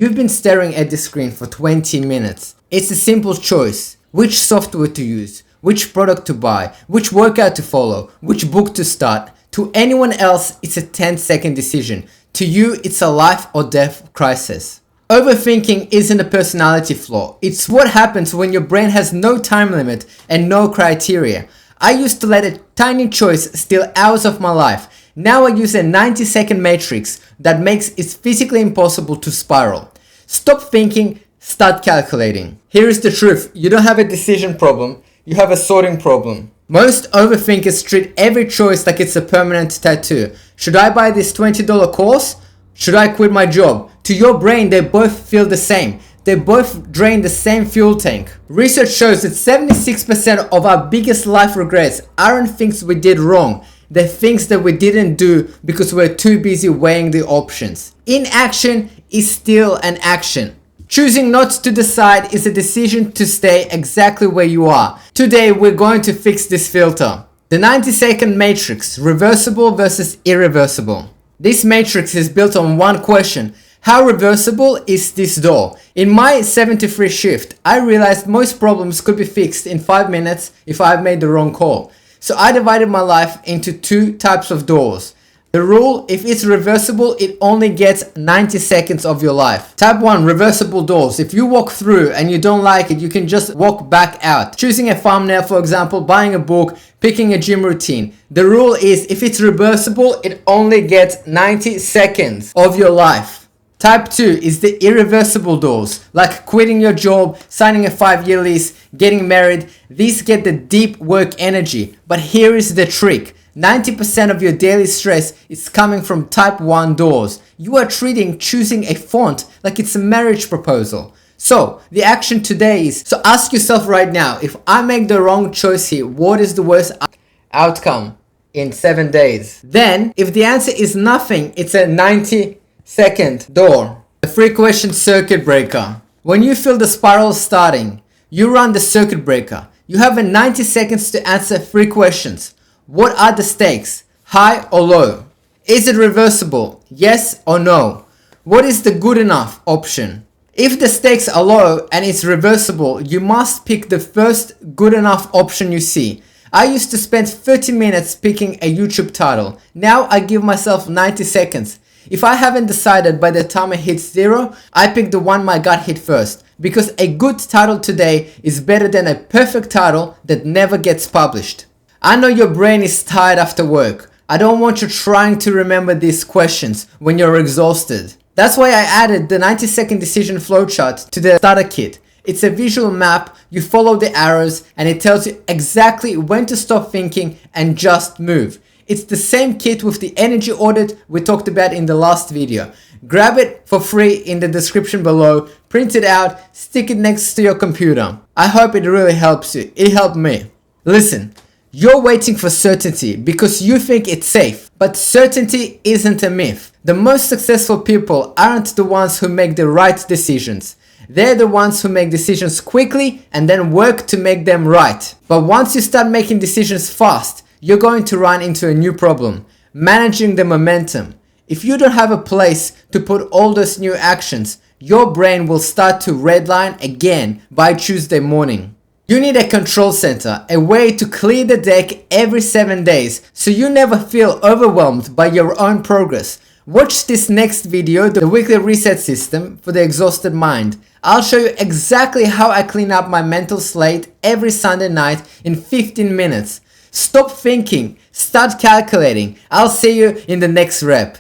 You've been staring at the screen for 20 minutes. It's a simple choice. Which software to use, which product to buy, which workout to follow, which book to start. To anyone else, it's a 10-second decision. To you, it's a life or death crisis. Overthinking isn't a personality flaw. It's what happens when your brain has no time limit and no criteria. I used to let a tiny choice steal hours of my life. Now I use a 90-second matrix that makes it physically impossible to spiral. Stop thinking, start calculating. Here is the truth. You don't have a decision problem. You have a sorting problem. Most overthinkers treat every choice like it's a permanent tattoo. Should I buy this $20 course? Should I quit my job? To your brain, they both feel the same. They both drain the same fuel tank. Research shows that 76% of our biggest life regrets aren't things we did wrong. They're things that we didn't do because we're too busy weighing the options. Inaction is still an action. Choosing not to decide is a decision to stay exactly where you are. Today, we're going to fix this filter. The 90-second matrix, reversible versus irreversible. This matrix is built on one question. How reversible is this door? In my 73 shift, I realized most problems could be fixed in 5 minutes if I made the wrong call. So I divided my life into two types of doors. The rule, if it's reversible, it only gets 90 seconds of your life. Type 1, reversible doors. If you walk through and you don't like it, you can just walk back out. Choosing a thumbnail, for example, buying a book, picking a gym routine. The rule is, if it's reversible, it only gets 90 seconds of your life. Type 2 is the irreversible doors, like quitting your job, signing a 5-year lease, getting married. These get the deep work energy. But here is the trick. 90% of your daily stress is coming from type 1 doors. You are treating choosing a font like it's a marriage proposal. So, the action today is, so ask yourself right now, if I make the wrong choice here, what is the worst outcome in 7 days? Then, if the answer is nothing, it's a 90-second door. The 3-question circuit breaker. When you feel the spiral starting, you run the circuit breaker. You have a 90 seconds to answer 3 questions. What are the stakes? High or low? Is it reversible? Yes or no? What is the good enough option? If the stakes are low and it's reversible, you must pick the first good enough option you see. I used to spend 30 minutes picking a YouTube title. Now I give myself 90 seconds. If I haven't decided by the time I hit 0, I pick the one my gut hit first. Because a good title today is better than a perfect title that never gets published. I know your brain is tired after work. I don't want you trying to remember these questions when you're exhausted. That's why I added the 90-second decision flowchart to the starter kit. It's a visual map, you follow the arrows, and it tells you exactly when to stop thinking and just move. It's the same kit with the energy audit we talked about in the last video. Grab it for free in the description below, print it out, stick it next to your computer. I hope it really helps you. It helped me. Listen. You're waiting for certainty because you think it's safe, but certainty isn't a myth. The most successful people aren't the ones who make the right decisions. They're the ones who make decisions quickly and then work to make them right. But once you start making decisions fast, you're going to run into a new problem, managing the momentum. If you don't have a place to put all those new actions, your brain will start to redline again by Tuesday morning. You need a control center, a way to clear the deck every 7 days so you never feel overwhelmed by your own progress. Watch this next video, the weekly reset system for the exhausted mind. I'll show you exactly how I clean up my mental slate every Sunday night in 15 minutes. Stop thinking, start calculating. I'll see you in the next rep.